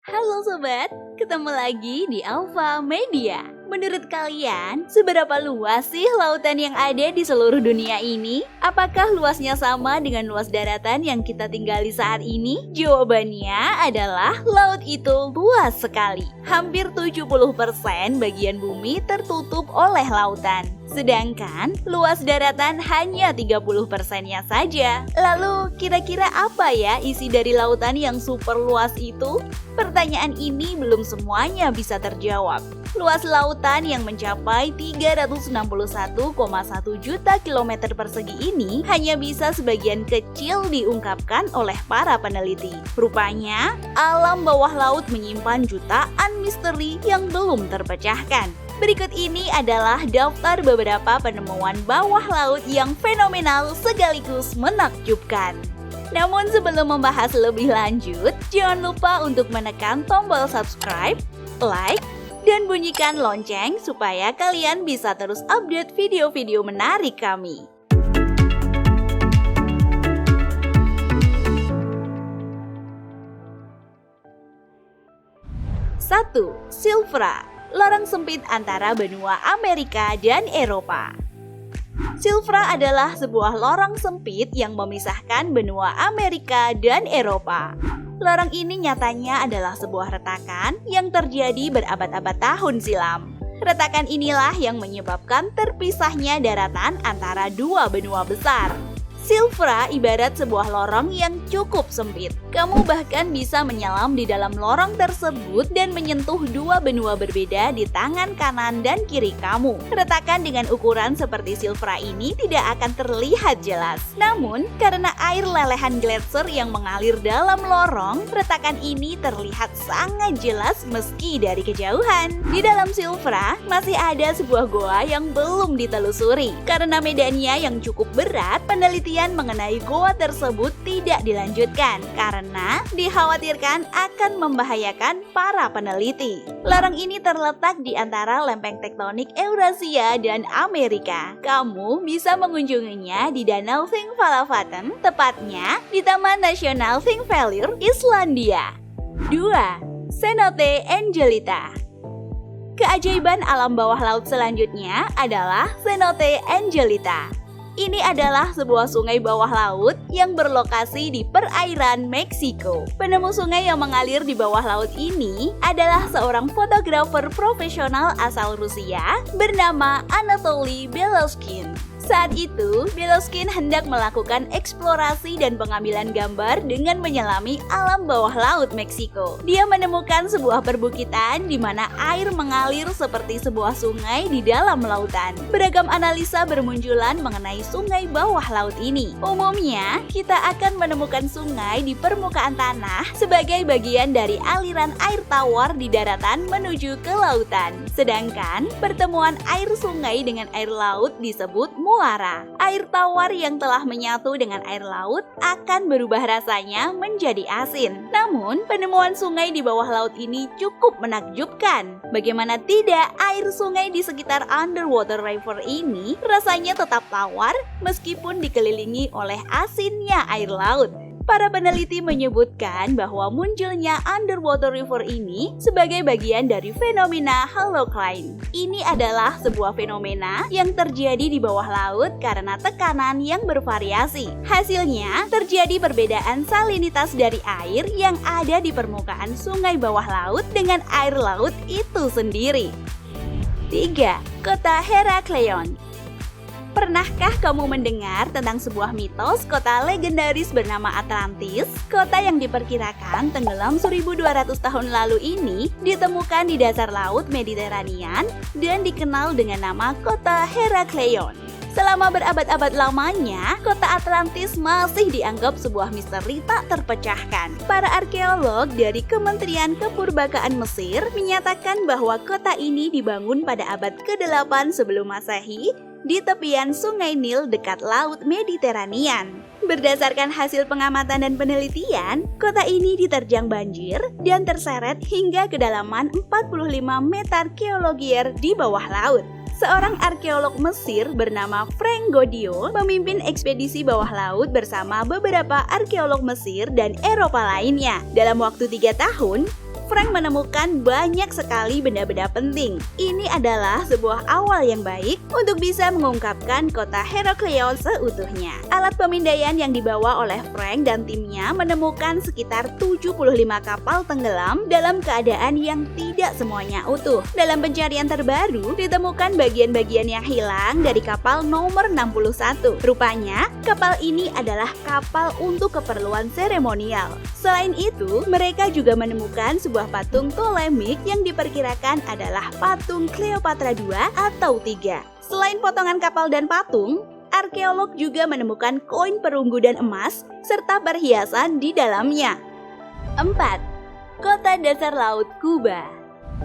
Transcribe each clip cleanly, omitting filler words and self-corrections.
Halo sobat, ketemu lagi di Alpha Media. Menurut kalian, seberapa luas sih lautan yang ada di seluruh dunia ini? Apakah luasnya sama dengan luas daratan yang kita tinggali saat ini? Jawabannya adalah laut itu luas sekali. Hampir 70% bagian bumi tertutup oleh lautan. Sedangkan luas daratan hanya 30%-nya saja. Lalu kira-kira apa ya isi dari lautan yang super luas itu? Pertanyaan ini belum semuanya bisa terjawab. Luas lautan yang mencapai 361,1 juta kilometer persegi ini hanya bisa sebagian kecil diungkapkan oleh para peneliti. Rupanya, alam bawah laut menyimpan jutaan misteri yang belum terpecahkan. Berikut ini adalah daftar beberapa penemuan bawah laut yang fenomenal sekaligus menakjubkan. Namun sebelum membahas lebih lanjut, jangan lupa untuk menekan tombol subscribe, like, dan bunyikan lonceng supaya kalian bisa terus update video-video menarik kami. 1. Silvra, lorong sempit antara benua Amerika dan Eropa. Silvra adalah sebuah lorong sempit yang memisahkan benua Amerika dan Eropa. Lorong ini nyatanya adalah sebuah retakan yang terjadi berabad-abad tahun silam. Retakan inilah yang menyebabkan terpisahnya daratan antara dua benua besar. Silvra ibarat sebuah lorong yang cukup sempit. Kamu bahkan bisa menyelam di dalam lorong tersebut dan menyentuh dua benua berbeda di tangan kanan dan kiri kamu. Retakan dengan ukuran seperti Silvra ini tidak akan terlihat jelas. Namun, karena air lelehan gletser yang mengalir dalam lorong, retakan ini terlihat sangat jelas meski dari kejauhan. Di dalam Silvra, masih ada sebuah goa yang belum ditelusuri. Karena medannya yang cukup berat, penelitian mengenai goa tersebut tidak dilanjutkan karena dikhawatirkan akan membahayakan para peneliti. Lorong ini terletak di antara lempeng tektonik Eurasia dan Amerika. Kamu bisa mengunjunginya di Danau Thingvallavatn, tepatnya di Taman Nasional Thingvellir, Islandia. 2. Cenote Angelita. Keajaiban alam bawah laut selanjutnya adalah Cenote Angelita. Ini adalah sebuah sungai bawah laut yang berlokasi di perairan Meksiko. Penemu sungai yang mengalir di bawah laut ini adalah seorang fotografer profesional asal Rusia bernama Anatoly Beloskin. Saat itu, Beloskin hendak melakukan eksplorasi dan pengambilan gambar dengan menyelami alam bawah laut Meksiko. Dia menemukan sebuah perbukitan di mana air mengalir seperti sebuah sungai di dalam lautan. Beragam analisa bermunculan mengenai sungai bawah laut ini. Umumnya, kita akan menemukan sungai di permukaan tanah sebagai bagian dari aliran air tawar di daratan menuju ke lautan. Sedangkan, pertemuan air sungai dengan air laut disebut muara. Air tawar yang telah menyatu dengan air laut akan berubah rasanya menjadi asin. Namun, penemuan sungai di bawah laut ini cukup menakjubkan. Bagaimana tidak, air sungai di sekitar underwater river ini rasanya tetap tawar meskipun dikelilingi oleh asinnya air laut. Para peneliti menyebutkan bahwa munculnya underwater river ini sebagai bagian dari fenomena halocline. Ini adalah sebuah fenomena yang terjadi di bawah laut karena tekanan yang bervariasi. Hasilnya, terjadi perbedaan salinitas dari air yang ada di permukaan sungai bawah laut dengan air laut itu sendiri. 3. Kota Herakleion. Pernahkah kamu mendengar tentang sebuah mitos kota legendaris bernama Atlantis? Kota yang diperkirakan tenggelam 1200 tahun lalu ini ditemukan di dasar laut Mediterania dan dikenal dengan nama kota Herakleion. Selama berabad-abad lamanya, kota Atlantis masih dianggap sebuah misteri tak terpecahkan. Para arkeolog dari Kementerian Kepurbakaan Mesir menyatakan bahwa kota ini dibangun pada abad ke-8 sebelum Masehi di tepian Sungai Nil dekat Laut Mediterania. Berdasarkan hasil pengamatan dan penelitian, kota ini diterjang banjir dan terseret hingga kedalaman 45 meter geologier di bawah laut. Seorang arkeolog Mesir bernama Frank Godio memimpin ekspedisi bawah laut bersama beberapa arkeolog Mesir dan Eropa lainnya. Dalam waktu 3 tahun, Frank menemukan banyak sekali benda-benda penting. Ini adalah sebuah awal yang baik untuk bisa mengungkapkan kota Heraklion seutuhnya. Alat pemindaian yang dibawa oleh Frank dan timnya menemukan sekitar 75 kapal tenggelam dalam keadaan yang tidak semuanya utuh. Dalam pencarian terbaru, ditemukan bagian-bagian yang hilang dari kapal nomor 61. Rupanya, kapal ini adalah kapal untuk keperluan seremonial. Selain itu, mereka juga menemukan sebuah patung Ptolemik yang diperkirakan adalah patung Cleopatra II atau III. Selain potongan kapal dan patung, arkeolog juga menemukan koin perunggu dan emas serta perhiasan di dalamnya. 4. Kota dasar laut Kuba.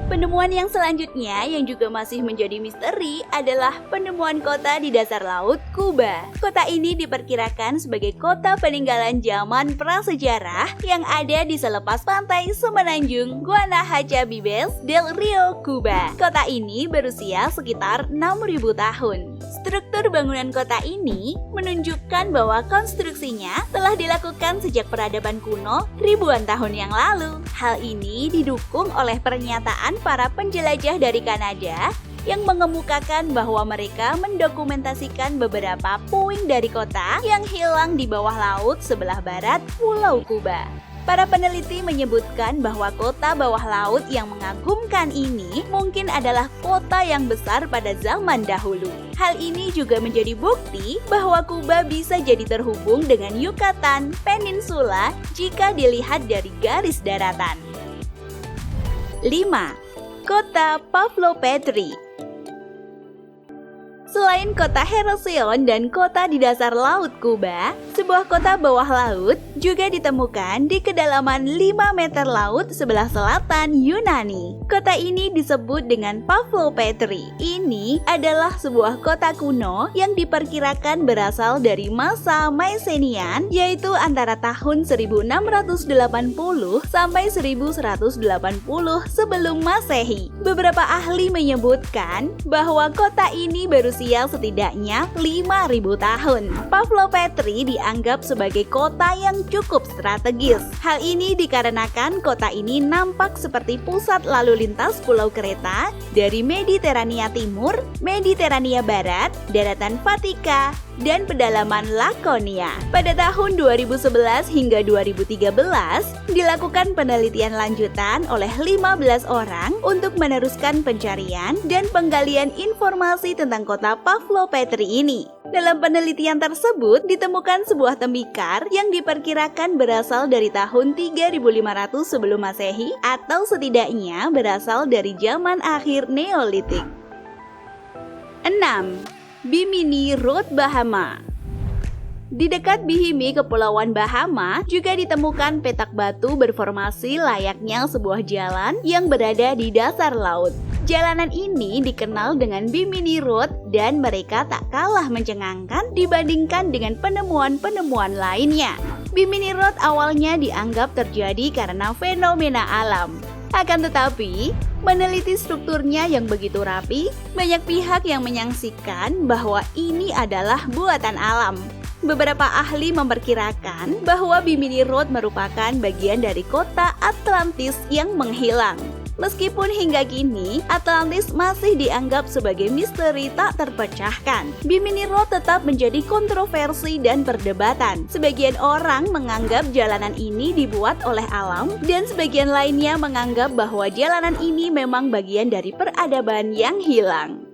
Penemuan yang selanjutnya yang juga masih menjadi misteri adalah penemuan kota di dasar laut Kuba. Kota ini diperkirakan sebagai kota peninggalan zaman prasejarah yang ada di selepas pantai semenanjung Guanahacha-Bibes del Rio, Kuba. Kota ini berusia sekitar 6.000 tahun. Struktur bangunan kota ini menunjukkan bahwa konstruksinya telah dilakukan sejak peradaban kuno ribuan tahun yang lalu. Hal ini didukung oleh pernyataan para penjelajah dari Kanada yang mengemukakan bahwa mereka mendokumentasikan beberapa puing dari kota yang hilang di bawah laut sebelah barat Pulau Kuba. Para peneliti menyebutkan bahwa kota bawah laut yang mengagumkan ini mungkin adalah kota yang besar pada zaman dahulu. Hal ini juga menjadi bukti bahwa Kuba bisa jadi terhubung dengan Yucatan Peninsula jika dilihat dari garis daratan. 5. Kota Pavlopetri. Selain kota Heraklion dan kota di dasar laut Kuba, sebuah kota bawah laut juga ditemukan di kedalaman 5 meter laut sebelah selatan Yunani. Kota ini disebut dengan Pavlopetri. Ini adalah sebuah kota kuno yang diperkirakan berasal dari masa Mycenaean, yaitu antara tahun 1680 sampai 1180 sebelum Masehi. Beberapa ahli menyebutkan bahwa kota ini berusia setidaknya 5.000 tahun. Pavlopetri dianggap sebagai kota yang cukup strategis. Hal ini dikarenakan kota ini nampak seperti pusat lalu lintas pulau kereta dari Mediterania Timur, Mediterania Barat, daratan Vatika, dan pedalaman Lakonia. Pada tahun 2011 hingga 2013, dilakukan penelitian lanjutan oleh 15 orang untuk meneruskan pencarian dan penggalian informasi tentang kota Pavlopetri ini. Dalam penelitian tersebut, ditemukan sebuah tembikar yang diperkirakan berasal dari tahun 3500 sebelum Masehi atau setidaknya berasal dari zaman akhir Neolitik. 6. Bimini Road, Bahama. Di dekat Bimini, Kepulauan Bahama, juga ditemukan petak batu berformasi layaknya sebuah jalan yang berada di dasar laut. Jalanan ini dikenal dengan Bimini Road dan mereka tak kalah mencengangkan dibandingkan dengan penemuan-penemuan lainnya. Bimini Road awalnya dianggap terjadi karena fenomena alam. Akan tetapi, meneliti strukturnya yang begitu rapi, banyak pihak yang menyaksikan bahwa ini adalah buatan alam. Beberapa ahli memperkirakan bahwa Bimini Road merupakan bagian dari kota Atlantis yang menghilang. Meskipun hingga kini, Atlantis masih dianggap sebagai misteri tak terpecahkan. Bimini Road tetap menjadi kontroversi dan perdebatan. Sebagian orang menganggap jalanan ini dibuat oleh alam, dan sebagian lainnya menganggap bahwa jalanan ini memang bagian dari peradaban yang hilang.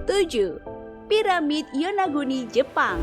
7. Piramid Yonaguni, Jepang.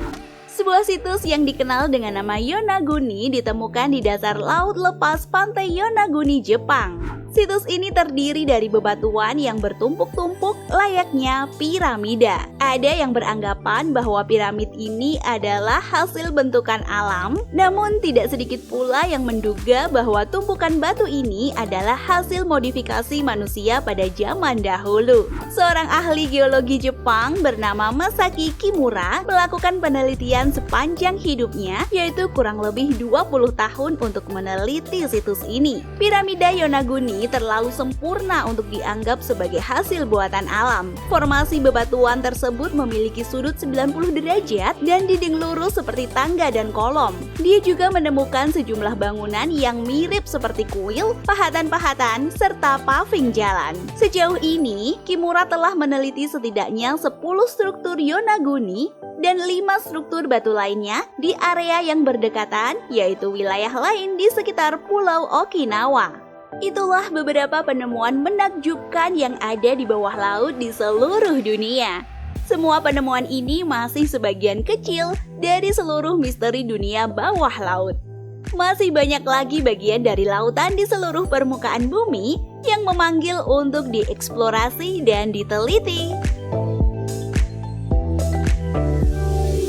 Sebuah situs yang dikenal dengan nama Yonaguni ditemukan di dasar laut lepas pantai Yonaguni, Jepang. Situs ini terdiri dari bebatuan yang bertumpuk-tumpuk layaknya piramida. Ada yang beranggapan bahwa piramid ini adalah hasil bentukan alam, namun tidak sedikit pula yang menduga bahwa tumpukan batu ini adalah hasil modifikasi manusia pada zaman dahulu. Seorang ahli geologi Jepang bernama Masaki Kimura melakukan penelitian sepanjang hidupnya, yaitu kurang lebih 20 tahun untuk meneliti situs ini. Piramida Yonaguni ini terlalu sempurna untuk dianggap sebagai hasil buatan alam. Formasi bebatuan tersebut memiliki sudut 90 derajat dan dinding lurus seperti tangga dan kolom. Dia juga menemukan sejumlah bangunan yang mirip seperti kuil, pahatan-pahatan, serta paving jalan. Sejauh ini, Kimura telah meneliti setidaknya 10 struktur Yonaguni dan 5 struktur batu lainnya di area yang berdekatan, yaitu wilayah lain di sekitar Pulau Okinawa. Itulah beberapa penemuan menakjubkan yang ada di bawah laut di seluruh dunia. Semua penemuan ini masih sebagian kecil dari seluruh misteri dunia bawah laut. Masih banyak lagi bagian dari lautan di seluruh permukaan bumi yang memanggil untuk dieksplorasi dan diteliti.